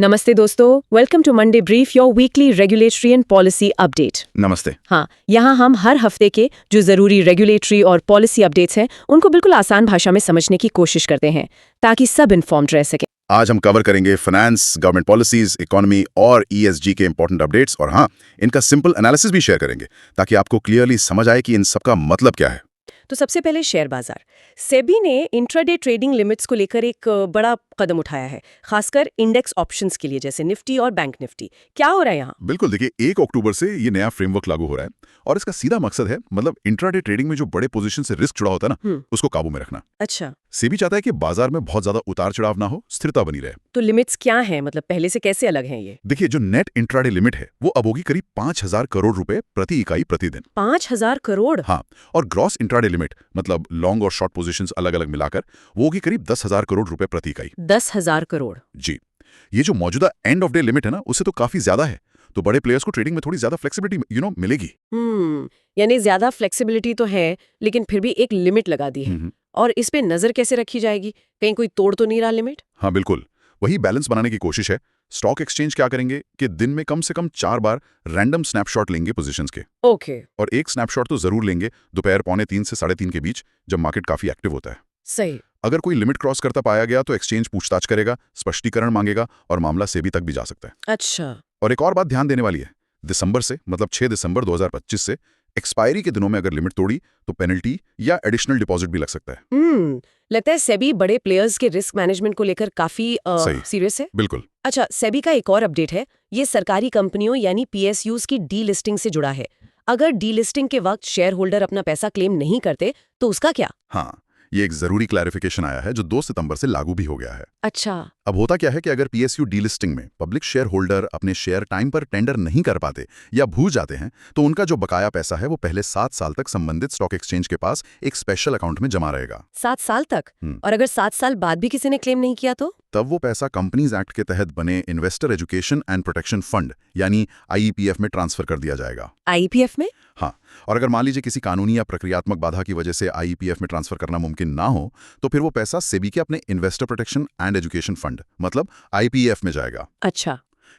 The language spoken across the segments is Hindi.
नमस्ते दोस्तों, welcome to Monday brief, your weekly regulatory and policy update. नमस्ते। हाँ, यहाँ हम हर हफ्ते के जो जरूरी रेगुलेटरी और पॉलिसी अपडेट्स हैं उनको बिल्कुल आसान भाषा में समझने की कोशिश करते हैं ताकि सब इन्फॉर्म्ड रह सके। आज हम कवर करेंगे फाइनेंस, गवर्नमेंट पॉलिसीज, इकोनॉमी और ईएसजी के इंपॉर्टेंट अपडेट्स और हाँ, इनका सिंपल एनालिसिस भी शेयर करेंगे ताकि आपको क्लियरली समझ आए कि इन सबका मतलब क्या है। तो सबसे पहले शेयर बाजार। सेबी ने इंट्राडे ट्रेडिंग लिमिट्स को लेकर एक बड़ा कदम उठाया है, खासकर इंडेक्स ऑप्शंस के लिए जैसे निफ्टी और बैंक निफ्टी। क्या हो रहा है यहाँ? बिल्कुल, देखिए 1 अक्टूबर से ये नया फ्रेमवर्क लागू हो रहा है और इसका सीधा मकसद है मतलब इंट्राडे ट्रेडिंग में जो बड़े पोजीशन से रिस्क जुड़ा होता है ना, उसको काबू में रखना। अच्छा, सेबी चाहता है कि बाजार में बहुत ज्यादा उतार चढ़ाव ना हो, स्थिरता बनी रहे। तो लिमिट्स क्या हैं? मतलब पहले से कैसे अलग हैं ये? देखिए, जो नेट इंट्राडे लिमिट है वो अब होगी करीब 5,000 करोड़ रुपए प्रति इकाई प्रतिदिन। 5,000 करोड़? हाँ, और ग्रॉस इंट्राडे लिमिट मतलब लॉन्ग और शॉर्ट पोजीशंस अलग अलग मिलाकर वो होगी करीब 10,000 करोड़ रुपए प्रति इकाई। 10,000 करोड़? जी, ये जो मौजूदा एंड ऑफ डे लिमिट है ना, उससे तो काफी ज्यादा है। तो बड़े प्लेयर्स को ट्रेडिंग में थोड़ी ज्यादा फ्लेक्सिबिलिटी मिलेगी। यानी ज्यादा फ्लेक्सिबिलिटी तो है, लेकिन फिर भी एक लिमिट लगा दी है। और इस पे नजर कैसे रखी जाएगी? कहीं कोई तोड़ तो नहीं रहा लिमिट? हाँ बिल्कुल, वही बैलेंस बनाने की कोशिश है। स्टॉक एक्सचेंज क्या करेंगे कि दिन में कम से कम 4 बार रैंडम स्नैपशॉट लेंगे पोजीशंस के। ओके। और एक स्नैपशॉट तो जरूर लेंगे दोपहर 2:45 से 3:30 के बीच, जब मार्केट काफी एक्टिव होता है। सही। अगर कोई लिमिट क्रॉस करता पाया गया तो एक्सचेंज पूछताछ करेगा, स्पष्टीकरण मांगेगा और मामला सेबी तक भी जा सकता है। अच्छा। और एक और बात ध्यान देने वाली है, दिसंबर से मतलब 6 दिसंबर 2025 से एक्सपायरी के दिनों में अगर लिमिट तोड़ी तो पेनल्टी या एडिशनल डिपॉजिट भी लग सकता है। लगता है सेबी बड़े प्लेयर्स के रिस्क मैनेजमेंट को लेकर काफी सीरियस है। बिल्कुल। अच्छा, सेबी का एक और अपडेट है, ये सरकारी कंपनियों यानी पीएसयूज की डी लिस्टिंग से जुड़ा है। अगर डी लिस्टिंग के वक्त शेयर होल्डर अपना पैसा क्लेम नहीं करते तो उसका क्या? हाँ, ये एक जरूरी क्लैरिफिकेशन आया है जो 2 सितंबर से लागू भी हो गया है। अच्छा। अब होता क्या है कि अगर पीएसयू डीलिस्टिंग में पब्लिक शेयर होल्डर अपने शेयर टाइम पर टेंडर नहीं कर पाते या भूल जाते हैं तो उनका जो बकाया पैसा है वो पहले 7 साल तक संबंधित स्टॉक एक्सचेंज के पास एक स्पेशल अकाउंट में जमा रहेगा। 7 साल तक? और अगर 7 साल बाद भी किसी ने क्लेम नहीं किया तो? तब वो पैसा कंपनीज एक्ट के तहत बने investor education and protection fund यानी आईईपीएफ में ट्रांसफर कर दिया जाएगा। आईईपीएफ में? हाँ, और अगर मान लीजिए किसी कानूनी या प्रक्रियात्मक बाधा की वजह से आईईपीएफ में ट्रांसफर करना मुमकिन ना हो तो फिर वो पैसा सेबी के अपने investor protection and education fund मतलब आईपीएफ में जाएगा। अच्छा।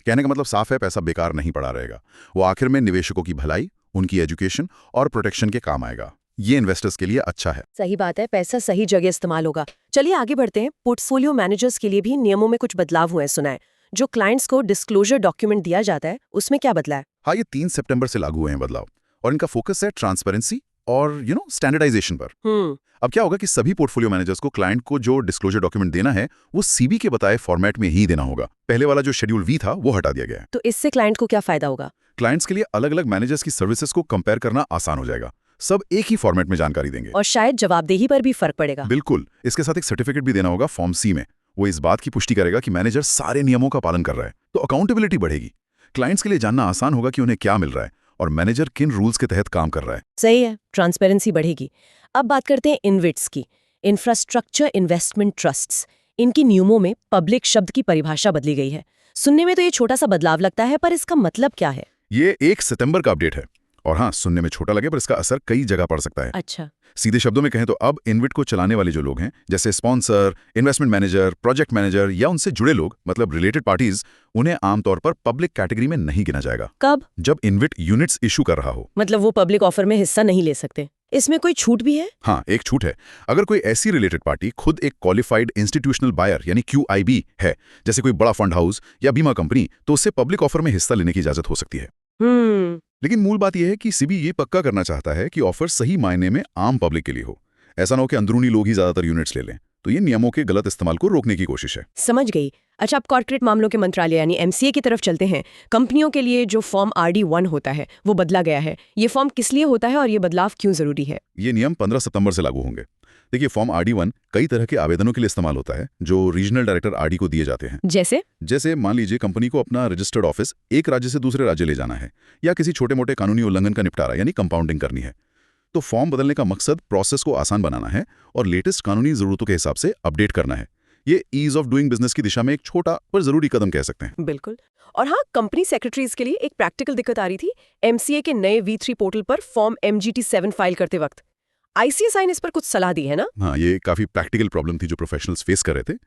कहने का मतलब साफ है, पैसा बेकार नहीं पड़ा रहेगा। वो आखिर में निवेशकों की भलाई, उनकी एजुकेशन और प्रोटेक्शन के काम आएगा। ये इन्वेस्टर्स के लिए अच्छा है। सही बात है, पैसा सही जगह इस्तेमाल होगा। चलिए आगे बढ़ते हैं। पोर्टफोलियो मैनेजर्स के लिए भी नियमों में कुछ बदलाव हुए सुना है। जो क्लाइंट्स को डिस्क्लोजर डॉक्यूमेंट दिया जाता है उसमें क्या बदला है? हाँ, ये 3 सितंबर से लागू हुए हैं बदलाव और इनका फोकस है ट्रांसपेरेंसी और स्टैंडर्डाइजेशन पर। अब क्या होगा कि सभी पोर्टफोलियो मैनेजर्स को क्लाइंट को जो डिस्क्लोजर डॉक्यूमेंट देना है वो सीबी के बताए फॉर्मेट में ही देना होगा। पहले वाला जो शेड्यूल वी था वो हटा दिया गया है। तो इससे क्लाइंट को क्या फायदा होगा? क्लाइंट्स के लिए अलग अलग मैनेजर्स की सर्विसेज को कंपेयर करना आसान हो जाएगा। सब एक ही फॉर्मेट में जानकारी देंगे और शायद जवाबदेही पर भी फर्क पड़ेगा। बिल्कुल, इसके साथ एक सर्टिफिकेट भी देना होगा फॉर्म सी में। वो इस बात की पुष्टि करेगा कि मैनेजर सारे नियमों का पालन कर रहा है। तो अकाउंटेबिलिटी बढ़ेगी। क्लाइंट्स के लिए जानना आसान होगा कि उन्हें क्या मिल रहा है और मैनेजर किन रूल्स के तहत काम कर रहा है। सही है, ट्रांसपेरेंसी बढ़ेगी। अब बात करते हैं इनविट्स की, इंफ्रास्ट्रक्चर इन्वेस्टमेंट ट्रस्ट्स। इनकी नियमों में पब्लिक शब्द की परिभाषा बदली गई है। सुनने में तो ये छोटा सा बदलाव लगता है, पर इसका मतलब क्या है? ये 1 सितंबर का अपडेट है और हाँ, सुनने में छोटा लगे पर इसका असर कई जगह पड़ सकता है। अच्छा। सीधे शब्दों में कहें तो अब इनविट को चलाने वाले जो लोग हैं जैसे sponsor, investment manager, project manager या उनसे जुड़े लोग मतलब रिलेटेड पार्टीज, उन्हें आमतौर पर पब्लिक कैटेगरी में नहीं गिना जाएगा। कब? जब इनविट यूनिट्स इशू कर रहा हो। मतलब वो पब्लिक ऑफर में हिस्सा नहीं ले सकते। इसमें कोई छूट भी है? हाँ, एक छूट है। अगर कोई ऐसी रिलेटेड पार्टी खुद एक क्वालिफाइड इंस्टीट्यूशनल बायर यानी QIB है, जैसे कोई बड़ा फंड हाउस या बीमा कंपनी, तो उससे पब्लिक ऑफर में हिस्सा लेने की इजाजत हो सकती है। लेकिन मूल बात यह है कि सीबी ये पक्का करना चाहता है कि ऑफर सही मायने में आम पब्लिक के लिए हो। ऐसा ना हो कि अंदरूनी लोग ही ज्यादातर यूनिट्स ले लें। तो ये नियमों के गलत इस्तेमाल को रोकने की कोशिश है। समझ गई। अच्छा, अब कॉर्पोरेट मामलों के मंत्रालय यानी MCA की तरफ चलते हैं। कंपनियों के लिए जो फॉर्म RD1 होता है वो बदला गया है। ये फॉर्म किस लिए होता है और ये बदलाव क्यों जरूरी है? ये नियम 15 सितंबर से लागू होंगे। देखिए, फॉर्म RD1 कई तरह के आवेदनों के लिए इस्तेमाल होता है जो रीजनल डायरेक्टर RD को दिए जाते हैं। जैसे मान लीजिए कंपनी को अपना रजिस्टर्ड ऑफिस एक राज्य से दूसरे राज्य ले जाना है या किसी छोटे मोटे कानूनी उल्लंघन का निपटारा यानी कंपाउंडिंग करनी है। तो फॉर्म बदलने का मकसद प्रोसेस को आसान बनाना है और लेटेस्ट कानूनी जरूरतों के हिसाब से अपडेट करना है। ये ईज ऑफ डूइंग बिजनेस की दिशा में एक छोटा पर जरूरी कदम कह सकते हैं। बिल्कुल। और हाँ, कंपनी सेक्रेटरीज के लिए एक प्रैक्टिकल दिक्कत आ रही थी। MCA के नए V3 पोर्टल पर फॉर्म MGT7 फाइल करते वक्त ICSI ने इस पर कुछ सलाह दी है ना? हाँ, ये काफी प्रैक्टिकल प्रॉब्लम थी जो प्रोफेशनल्स फेस कर रहे थे।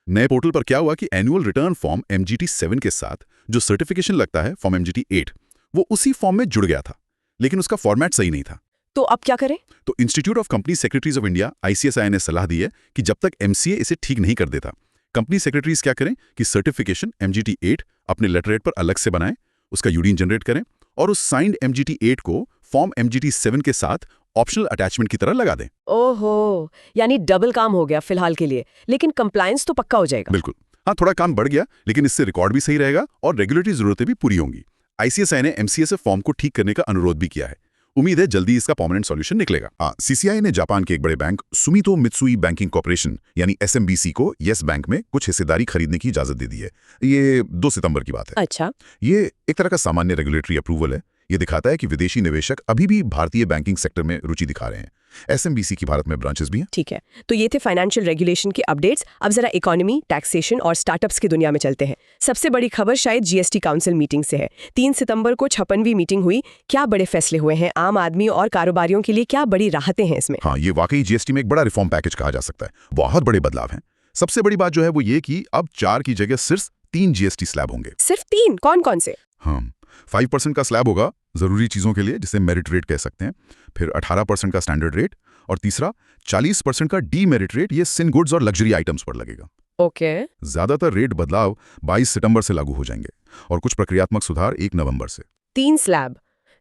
नए पोर्टल पर क्या हुआ कि एनुअल रिटर्न फॉर्म MGT 7 के साथ जो सर्टिफिकेशन लगता है फॉर्म MGT 8 वो उसी फॉर्म में जुड़ गया था, लेकिन उसका फॉर्मेट सही नहीं था। तो अब क्या करें? तो institute of company secretaries of India ICSI ने सलाह दी है कि जब तक MCA इसे ठीक नहीं कर देता, कंपनी सेक्रेटरीज क्या करें कि सर्टिफिकेशन MGT 8 अपने लेटरहेड पर अलग से बनाएं, उसका यूडीन जनरेट करें और उस साइंड MGT 8 को फॉर्म MGT 7 के साथ ऑप्शनल अटैचमेंट की तरह लगा दें। ओहो, यानी डबल काम हो गया फिलहाल के लिए, लेकिन कंप्लायंस तो पक्का हो जाएगा। बिल्कुल, हाँ, थोड़ा काम बढ़ गया, लेकिन इससे रिकॉर्ड भी सही रहेगा और रेगुलेटरी जरूरतें भी पूरी होंगी। ICSI ने MCA से फॉर्म को ठीक करने का अनुरोध भी किया है। उम्मीद है जल्दी इसका परमानेंट सॉल्यूशन निकलेगा। हाँ, CCI ने जापान के एक बड़े बैंक सुमितो मित्सुई बैंकिंग कॉर्पोरेशन यानी SMBC को येस बैंक में कुछ हिस्सेदारी खरीदने की इजाजत दे दी है। ये 2 सितंबर की बात है। अच्छा, ये एक तरह का सामान्य रेगुलेटरी अप्रूवल है। ये दिखाता है कि विदेशी निवेशक अभी भी भारतीय बैंकिंग सेक्टर में रुचि दिखा रहे हैं। SMBC की भारत में ब्रांचेस भी हैं। ठीक है। तो ये थे फाइनेंशियल रेगुलेशन के अपडेट्स। अब जरा इकोनॉमी, टैक्सेशन और स्टार्टअप्स की दुनिया में चलते हैं। सबसे बड़ी खबर शायद GST काउंसिल मीटिंग से है। 3 सितंबर को 56वीं मीटिंग हुई। क्या बड़े फैसले हुए हैं? आम आदमी और कारोबारियों के लिए क्या बड़ी राहतें हैं इसमें? हाँ, ये वाकई GST में एक बड़ा रिफॉर्म पैकेज कहा जा सकता है। बहुत बड़े बदलाव हैं। सबसे बड़ी बात जो है वो ये कि अब 4 की जगह सिर्फ 3 GST स्लैब होंगे। सिर्फ 3? कौन-कौन से? हाँ, 5% का स्लैब होगा जरूरी चीजों के लिए, जिसे मेरिट रेट कह सकते हैं। फिर 18% का स्टैंडर्ड रेट और तीसरा 40% का डीमेरिट रेट, ये सिन गुड्स और लग्जरी आइटम्स पर लगेगा। ओके। ज्यादातर रेट बदलाव 22 सितंबर से लागू हो जाएंगे और कुछ प्रक्रियात्मक सुधार 1 नवंबर से। 3 स्लैब।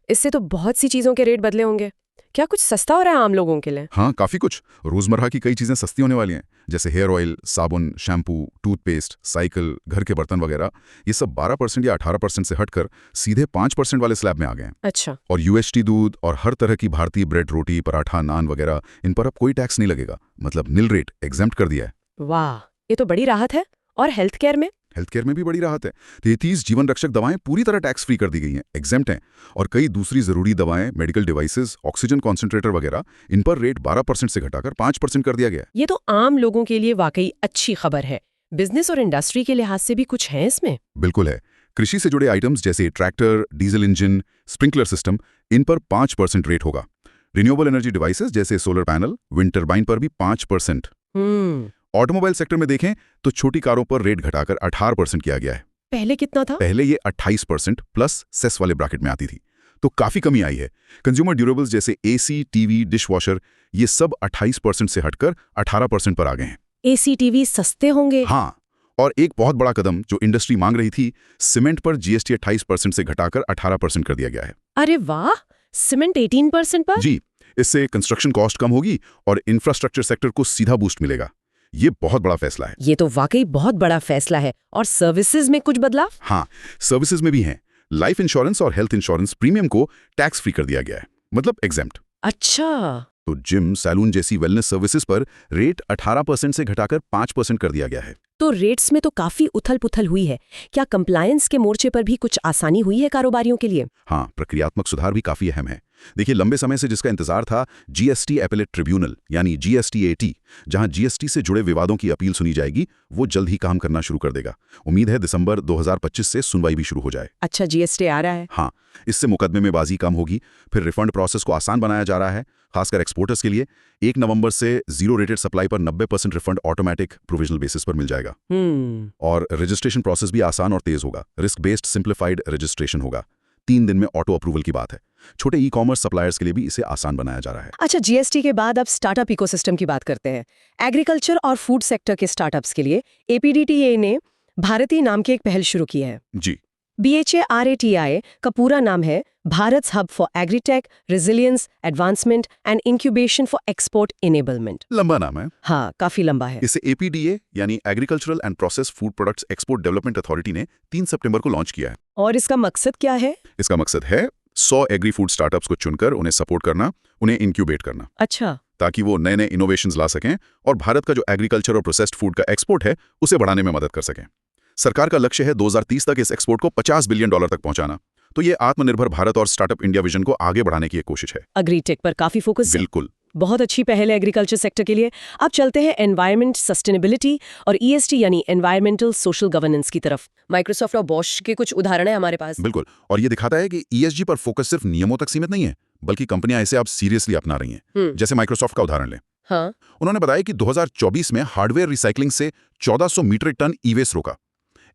इससे तो बहुत सी चीजों के रेट बदले होंगे। क्या कुछ सस्ता हो रहा है आम लोगों के लिए? हाँ, काफी कुछ। रोजमर्रा की कई चीजें सस्ती होने वाली हैं, जैसे हेयर ऑयल, साबुन, शैम्पू, टूथपेस्ट, साइकिल, घर के बर्तन वगैरह। ये सब 12% या 18% से हटकर सीधे 5% वाले स्लैब में आ गए हैं। अच्छा। और UHT दूध और हर तरह की भारतीय ब्रेड, रोटी, पराठा, नान वगैरह, इन पर अब कोई टैक्स नहीं लगेगा। मतलब निल रेट एग्जेम्प्ट कर दिया है। वाह, ये तो बड़ी राहत है। और हेल्थ केयर में? हेल्थ केयर में भी बड़ी राहत है। 33 जीवन रक्षक दवाएं पूरी तरह टैक्स फ्री कर दी गई हैं, एग्जेम्प्ट हैं। और कई दूसरी जरूरी दवाएं, मेडिकल डिवाइसेस, ऑक्सीजन कॉन्सेंट्रेटर वगैरह, इन पर रेट 12% से घटाकर 5% कर दिया गया है। ये तो आम लोगों के लिए वाकई अच्छी खबर है। बिजनेस और इंडस्ट्री के लिहाज से भी कुछ है इसमें? बिल्कुल है। कृषि से जुड़े आइटम्स जैसे tractor, diesel engine, sprinkler system, इन पर 5% रेट होगा। रिन्यूएबल एनर्जी डिवाइसेस जैसे सोलर पैनल, विंड टर्बाइन पर भी 5%। ऑटोमोबाइल सेक्टर में देखें तो छोटी कारों पर रेट घटाकर 18% किया गया है। पहले कितना था? पहले ये 28% प्लस सेस वाले ब्रैकेट में आती थी, तो काफी कमी आई है। कंज्यूमर ड्यूरेबल्स जैसे AC, टीवी, डिशवॉशर, ये सब 28% से हटकर 18% पर आ गए हैं। AC, TV सस्ते होंगे? हाँ, और एक बहुत बड़ा कदम जो इंडस्ट्री मांग रही थी, सीमेंट पर GST 28% से घटाकर 18% कर दिया गया है। अरे वाह, सीमेंट 18% पर? जी, इससे कंस्ट्रक्शन कॉस्ट कम होगी और इंफ्रास्ट्रक्चर सेक्टर को सीधा बूस्ट मिलेगा। ये बहुत बड़ा फैसला है। ये तो वाकई बहुत बड़ा फैसला है। और सर्विसेज में कुछ बदलाव? हाँ, सर्विसेज में भी हैं। लाइफ इंश्योरेंस और हेल्थ इंश्योरेंस प्रीमियम को टैक्स फ्री कर दिया गया है, मतलब एग्जेम्प्ट। अच्छा। तो जिम, सैलून जैसी वेलनेस सर्विसेज पर रेट 18% से घटाकर 5% कर दिया गया है। तो रेट्स में तो काफी उथल-पुथल हुई है। क्या कंप्लायंस के मोर्चे पर भी कुछ आसानी हुई है कारोबारियों के लिए? हाँ, प्रक्रियात्मक सुधार भी काफी अहम है। देखिए, लंबे समय से जिसका इंतजार था, GST एपेलेट ट्रिब्यूनल यानी GSTAT, जहां GST से जुड़े विवादों की अपील सुनी जाएगी, वो जल्द ही काम करना शुरू कर देगा। उम्मीद है दिसंबर 2025 से सुनवाई भी शुरू हो जाए। अच्छा, GST आ रहा है। हाँ, इससे मुकदमे में बाजी कम होगी। फिर रिफंड प्रोसेस को आसान बनाया जा रहा है, खासकर एक्सपोर्टर्स के लिए। 1 नवंबर से जीरो रेटेड सप्लाई पर 90% रिफंड ऑटोमेटिक प्रोविजनल बेसिस पर मिल जाएगा। और रजिस्ट्रेशन प्रोसेस भी आसान और तेज होगा। रिस्क बेस्ड सिंप्लीफाइड रजिस्ट्रेशन होगा। 3 दिन में ऑटो अप्रूवल की बात है। छोटे ई-कॉमर्स सप्लायर्स के लिए भी इसे आसान बनाया जा रहा है। अच्छा, GST के बाद अब स्टार्टअप इकोसिस्टम की बात करते हैं। एग्रीकल्चर और फूड सेक्टर के स्टार्टअप्स के लिए APDTA ने भारतीय नाम की एक पहल शुरू की है। जी, BHARATI का पूरा नाम है Bharat hub for agritech, resilience, advancement and incubation for export enablement. लंबा नाम है। हाँ, काफी लंबा है। इसे APDA यानी agricultural and process food products export development authority ने 3 सितंबर को लॉन्च किया है। और इसका मकसद क्या है? इसका मकसद है 100 एग्री फूड स्टार्टअप्स को चुनकर उन्हें सपोर्ट करना, उन्हें इंक्यूबेट करना, अच्छा, ताकि वो नए नए इनोवेशंस ला सकें और भारत का जो एग्रीकल्चर और प्रोसेस्ड फूड का एक्सपोर्ट है उसे बढ़ाने में मदद कर सकें। सरकार का लक्ष्य है 2030 तक इस एक्सपोर्ट को $50 बिलियन तक पहुंचाना। तो ये आत्मनिर्भर भारत और स्टार्टअप इंडिया विजन को आगे बढ़ाने की एक कोशिश है। एग्रीटेक पर काफी फोकस है। बिल्कुल, बहुत अच्छी पहल है एग्रीकल्चर सेक्टर के लिए। अब चलते हैं एनवायरनमेंट, सस्टेनेबिलिटी और ESG यानी एनवायरमेंटल सोशल गवर्नेंस की तरफ। माइक्रोसॉफ्ट और बॉश के कुछ उदाहरण हैं हमारे पास। बिल्कुल, और ये दिखाता है कि ESG पर फोकस सिर्फ नियमों तक सीमित नहीं है, बल्कि कंपनियां इसे अब सीरियसली अपना रही हैं। जैसे माइक्रोसॉफ्ट का उदाहरण लें। हाँ। उन्होंने बताया कि 2024 में हार्डवेयर रिसाइकलिंग से 1400 मीट्रिक टन ई-वेस्ट रोका।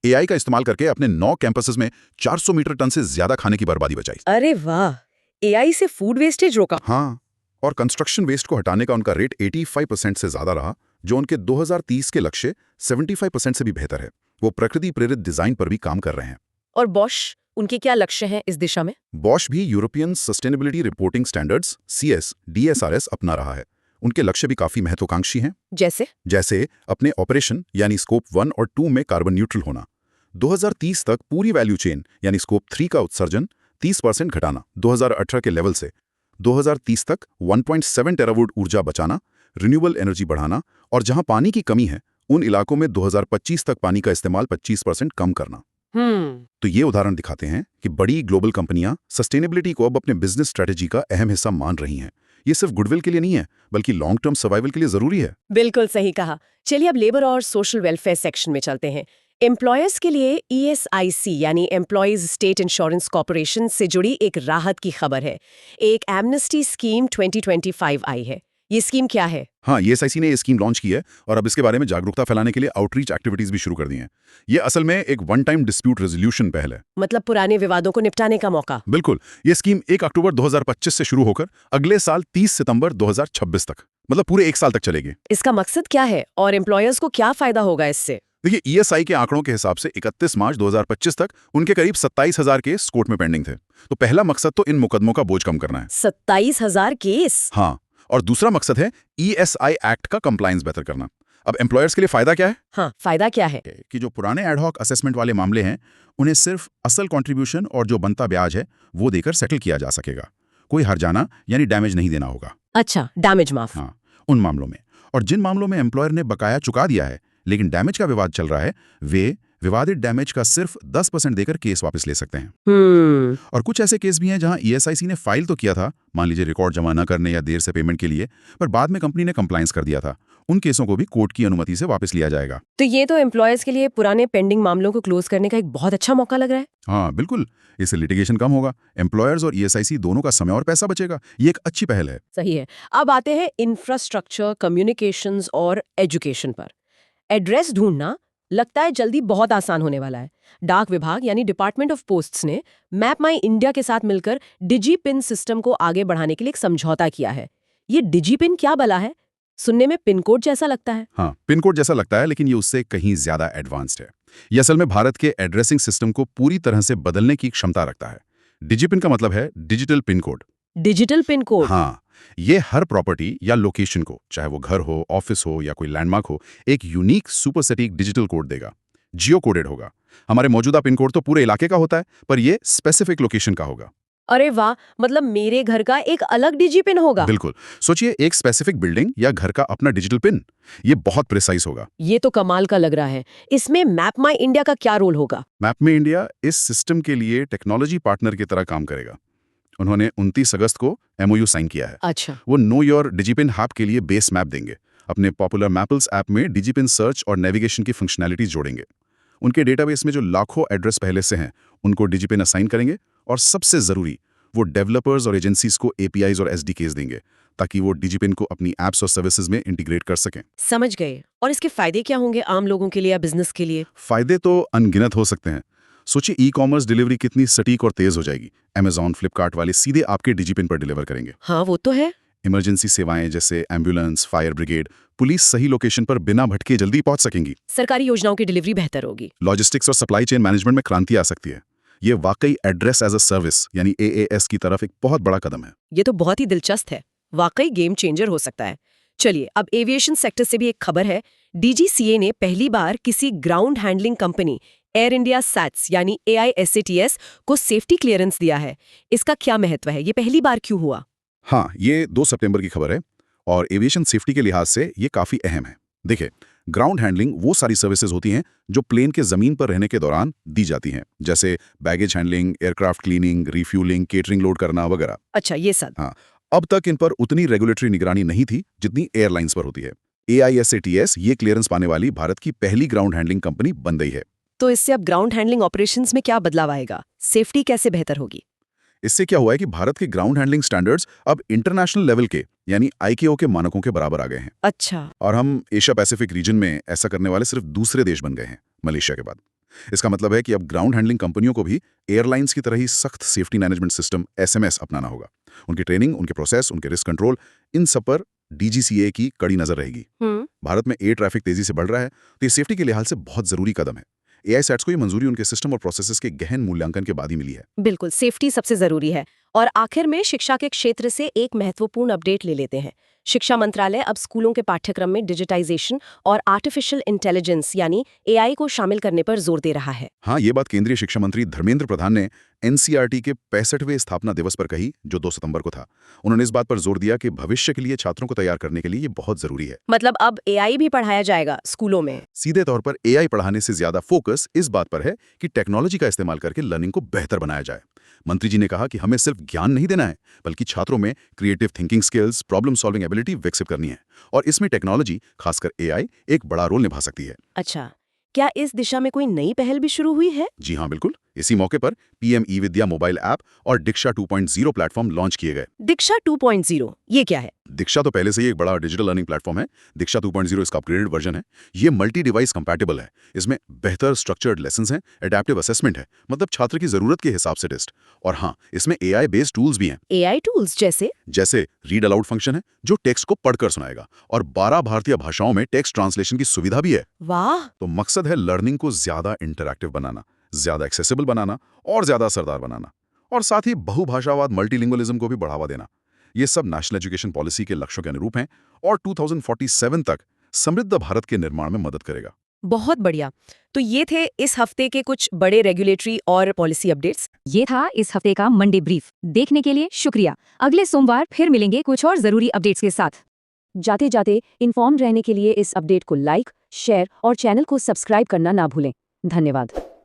एआई का इस्तेमाल करके अपने 9 कैंपसेस में 400 मीटर टन से ज्यादा खाने की बर्बादी बचाई। अरे वाह, एआई से फूड वेस्टेज रोका। हाँ, और कंस्ट्रक्शन वेस्ट को हटाने का उनका रेट 85% से ज्यादा रहा, जो उनके 2030 के लक्ष्य 75% से भी बेहतर है। वो प्रकृति प्रेरित डिजाइन पर भी काम कर रहे हैं। और बॉश, उनके क्या लक्ष्य हैं इस दिशा में? बॉश भी European sustainability reporting standards CS, DSRS अपना रहा है। उनके लक्ष्य भी काफी महत्वाकांक्षी हैं। जैसे अपने ऑपरेशन यानी स्कोप 1 और 2 में कार्बन न्यूट्रल होना, 2030 तक पूरी वैल्यू चेन यानी स्कोप 3 का उत्सर्जन 30% घटाना 2018 के लेवल से, 2030 तक 1.7 टेरावाट ऊर्जा बचाना, रिन्यूएबल एनर्जी बढ़ाना, और जहां पानी की कमी है उन इलाकों में 2025 तक पानी का इस्तेमाल 25% कम करना। तो ये उदाहरण दिखाते हैं कि बड़ी ग्लोबल कंपनियां सस्टेनेबिलिटी को अब अपने बिजनेस स्ट्रेटेजी का अहम हिस्सा मान रही हैं। ये सिर्फ गुडविल के लिए नहीं है, बल्कि लॉन्ग टर्म सर्वाइवल के लिए जरूरी है। बिल्कुल सही कहा। चलिए अब लेबर और सोशल वेलफेयर सेक्शन में चलते हैं। एम्प्लॉयर्स के लिए ESIC यानी एम्प्लॉयज स्टेट इंश्योरेंस कॉर्पोरेशन से जुड़ी एक राहत की खबर है। एक एमनेस्टी स्कीम 2025 आई है। ये स्कीम क्या है? हाँ, ESIC ने ये स्कीम लॉन्च की है और अब इसके बारे में जागरूकता फैलाने के लिए आउटरीच एक्टिविटीज भी शुरू कर दी हैं। ये असल में एक वन टाइम डिस्प्यूट रेजोल्यूशन पहल है। मतलब पुराने विवादों को निपटाने का मौका। बिल्कुल। ये स्कीम 1 अक्टूबर 2025 से शुरू होकर अगले साल 30 सितंबर 2026 तक, मतलब पूरे 1 साल तक चलेगी। इसका मकसद क्या है और एम्प्लॉयर्स को क्या फायदा होगा इससे? देखिए, ESI के आंकड़ों के हिसाब से 31 मार्च 2025 तक उनके करीब 27,000 केस कोर्ट में पेंडिंग थे। तो पहला मकसद तो इन मुकदमों का बोझ कम करना है। 27,000 केस? हाँ, और दूसरा मकसद है ESI एक्ट का कंप्लायंस बेहतर करना। अब एम्प्लॉयर्स के लिए फायदा क्या है? हाँ, फायदा क्या है? कि जो पुराने एडहॉक असेसमेंट वाले मामले हैं, उन्हें सिर्फ असल कंट्रीब्यूशन और जो बनता ब्याज है वो देकर सेटल किया जा सकेगा। कोई हर्जाना यानी डैमेज नहीं देना होगा। अच्छा, डैमेज माफ। हाँ, उन मामलों में। और जिन मामलों में एम्प्लॉयर ने बकाया चुका दिया है लेकिन डैमेज का विवाद चल रहा है, वे विवादित डैमेज का सिर्फ 10% देकर केस वापस ले सकते हैं। और कुछ ऐसे केस भी हैं जहां ESIC ने फाइल तो किया था, मान लीजिए रिकॉर्ड जमा न करने या देर से पेमेंट के लिए, पर बाद में कंपनी ने कंप्लायंस कर दिया था। उन केसों को भी कोर्ट की अनुमति से वापस लिया जाएगा। तो ये तो एम्प्लॉयर्स के लिए पुराने पेंडिंग मामलों को क्लोज करने का एक बहुत अच्छा मौका लग रहा है। हाँ, बिल्कुल। इससे लिटिगेशन कम होगा, एम्प्लॉयर्स और ESIC दोनों का समय और पैसा बचेगा। ये एक अच्छी पहल है। सही है। अब आते हैं इंफ्रास्ट्रक्चर, कम्युनिकेशंस और एजुकेशन पर। एड्रेस ढूंढना लगता है जल्दी बहुत आसान होने वाला है। डाक विभाग यानी डिपार्टमेंट ऑफ पोस्ट्स ने मैप माई इंडिया के साथ मिलकर डिजी-पिन सिस्टम को आगे बढ़ाने के लिए एक समझौता किया है। ये डिजी-पिन क्या भला है? सुनने में पिन कोड जैसा लगता है। हाँ, पिन कोड जैसा लगता है, लेकिन ये उससे कहीं ज्यादा एडवांस्ड है। ये असल में भारत के एड्रेसिंग सिस्टम को पूरी तरह से बदलने की क्षमता रखता है। डिजी-पिन का मतलब है digital pin code. Digital pin code? हाँ, ये हर प्रॉपर्टी या लोकेशन को, चाहे वो घर हो, ऑफिस हो या कोई लैंडमार्क हो, एक यूनिक सुपर सटीक डिजिटल कोड देगा। जियो कोडेड होगा। हमारे मौजूदा पिन कोड तो पूरे इलाके का होता है, पर ये स्पेसिफिक लोकेशन का होगा। अरे वाह, मतलब मेरे घर का एक अलग डिजी पिन होगा। बिल्कुल। सोचिए, एक स्पेसिफिक बिल्डिंग या घर का अपना डिजिटल पिन। ये बहुत प्रिसाइज होगा। ये तो कमाल का लग रहा है। इसमें मैप माई इंडिया का क्या रोल होगा? मैप में इंडिया इस सिस्टम के लिए टेक्नोलॉजी पार्टनर की तरह काम करेगा। उन्होंने 29 अगस्त को MOU साइन किया है। अच्छा। वो नो योर डिजिपिन ऐप के लिए बेस मैप देंगे। अपने पॉपुलर मैपल्स ऐप में डिजिपिन सर्च और नेविगेशन की फंक्शनैलिटीज जोड़ेंगे। उनके डेटाबेस में जो लाखों एड्रेस पहले से हैं, उनको डिजिपिन असाइन करेंगे। और सबसे जरूरी, वो डेवलपर्स और एजेंसीज को APIs और SDKs देंगे, ताकि वो डिजिपिन को अपनी एप्स और सर्विसेज में इंटीग्रेट कर सकें। समझ गए। और इसके फायदे क्या होंगे आम लोगों के लिए या बिजनेस के लिए? फायदे तो अनगिनत हो सकते हैं। सोचिए, ई-कॉमर्स डिलीवरी कितनी सटीक और तेज हो जाएगी। Amazon, फ्लिपकार्ट वाले सीधे आपके डिजिपिन पर डिलीवर करेंगे। हाँ, वो तो है। इमरजेंसी सेवाएं जैसे एम्बुलेंस, फायर ब्रिगेड, पुलिस सही लोकेशन पर बिना भटके जल्दी पहुंच सकेंगी। सरकारी योजनाओं की डिलीवरी बेहतर होगी। लॉजिस्टिक्स और सप्लाई चेन मैनेजमेंट में क्रांति आ सकती है। ये वाकई एड्रेस एज अ सर्विस यानी AAS की तरफ एक बहुत बड़ा कदम है। ये तो बहुत ही दिलचस्प है। वाकई गेम चेंजर हो सकता है। चलिए, अब एविएशन सेक्टर से भी एक खबर है। DGCA ने पहली बार किसी ground handling company Air India SATS यानी AISATS को सेफ्टी क्लियरेंस दिया है। इसका क्या महत्व है? ये पहली बार क्यों हुआ? हाँ, ये 2 सितंबर की खबर है और एविएशन सेफ्टी के लिहाज से ये काफी अहम है। देखिए, ग्राउंड हैंडलिंग वो सारी सर्विसेज होती हैं जो प्लेन के जमीन पर रहने के दौरान दी जाती हैं, जैसे baggage handling, aircraft cleaning, refuelling, catering load करना वगैरह। अच्छा, ये सब। हाँ, अब तक इन पर उतनी रेगुलेटरी निगरानी नहीं थी जितनी एयरलाइंस पर होती है। AISATS ये क्लियरेंस पाने वाली भारत की पहली ग्राउंड हैंडलिंग कंपनी बन गई है। तो इससे अब ग्राउंड हैंडलिंग ऑपरेशंस में क्या बदलाव आएगा? सेफ्टी कैसे बेहतर होगी? इससे क्या हुआ है कि भारत के ग्राउंड हैंडलिंग स्टैंडर्ड्स अब इंटरनेशनल लेवल के यानी ICAO के मानकों के बराबर आ गए हैं। अच्छा। और हम एशिया पैसिफिक रीजन में ऐसा करने वाले सिर्फ दूसरे देश बन गए हैं, मलेशिया के बाद। इसका मतलब है कि अब ग्राउंड हैंडलिंग कंपनियों को भी एयरलाइंस की तरह ही सख्त सेफ्टी मैनेजमेंट सिस्टम SMS अपनाना होगा। उनकी ट्रेनिंग, उनके प्रोसेस, उनके रिस्क कंट्रोल, इन सब पर DGCA की कड़ी नजर रहेगी। भारत में एयर ट्रैफिक तेजी से बढ़ रहा है, तो ये सेफ्टी के लिहाज से बहुत जरूरी कदम है। AI सैट्स को ये मंजूरी उनके सिस्टम और प्रोसेसेस के गहन मूल्यांकन के बाद ही मिली है। बिल्कुल, सेफ्टी सबसे जरूरी है। और आखिर में शिक्षा के क्षेत्र से एक महत्वपूर्ण अपडेट ले लेते हैं। शिक्षा मंत्रालय अब स्कूलों के पाठ्यक्रम में डिजिटाइजेशन और आर्टिफिशियल इंटेलिजेंस यानी AI को शामिल करने पर जोर दे रहा है। हाँ, ये बात केंद्रीय शिक्षा मंत्री धर्मेंद्र प्रधान ने NCERT के 65वें स्थापना दिवस पर कही, जो 2 सितंबर को था। उन्होंने इस बात पर जोर दिया कि भविष्य के लिए छात्रों को तैयार करने के लिए ये बहुत जरूरी है। मतलब अब AI भी पढ़ाया जाएगा स्कूलों में? सीधे तौर पर AI पढ़ाने से ज्यादा फोकस इस बात पर है कि टेक्नोलॉजी का इस्तेमाल करके लर्निंग को बेहतर बनाया जाए। मंत्री जी ने कहा कि हमें सिर्फ ज्ञान नहीं देना है, बल्कि छात्रों में creative thinking skills, problem solving ability विकसित करनी है। और इसमें टेक्नोलॉजी, खासकर AI, एक बड़ा रोल निभा सकती है। अच्छा, क्या इस दिशा में कोई नई पहल भी शुरू हुई है? जी हाँ, बिल्कुल। इसी मौके पर PM ई-विद्या मोबाइल ऐप और दीक्षा 2.0 प्लेटफॉर्म लॉन्च किए गए। दीक्षा 2.0 ये क्या है? दीक्षा तो पहले से ही एक बड़ा डिजिटल लर्निंग प्लेटफॉर्म है। दीक्षा 2.0 इसका अपग्रेडेड वर्जन है। ये मल्टी डिवाइस कंपैटिबल है। इसमें बेहतर स्ट्रक्चर्ड लेसन्स हैं, एडेप्टिव असेसमेंट है, मतलब छात्र की जरूरत के हिसाब से टेस्ट। और हाँ, इसमें AI बेस्ड टूल्स भी हैं। AI टूल्स जैसे रीड अलाउड फंक्शन है, जो टेक्स्ट को पढ़कर सुनाएगा, और 12 भारतीय भाषाओं में टेक्स्ट ट्रांसलेशन की सुविधा भी है। वाह! तो मकसद है लर्निंग को ज्यादा इंटरैक्टिव बनाना, ज्यादा एक्सेसिबल बनाना और ज्यादा असरदार बनाना, और साथ ही बहुभाषावाद, मल्टीलिंगुअलिज्म को भी बढ़ावा देना। ये सब नेशनल एजुकेशन पॉलिसी के लक्ष्यों के अनुरूप हैं और 2047 तक समृद्ध भारत के निर्माण में मदद करेगा। बहुत बढ़िया। तो ये थे इस हफ्ते के कुछ बड़े रेगुलेटरी और पॉलिसी अपडेट्स। ये था इस हफ्ते का मंडे ब्रीफ। देखने के लिए शुक्रिया। अगले सोमवार फिर मिलेंगे कुछ और जरूरी अपडेट्स के साथ। जाते जाते इन्फॉर्म्ड रहने के लिए इस अपडेट को लाइक, शेयर और चैनल को सब्सक्राइब करना ना भूलें। धन्यवाद।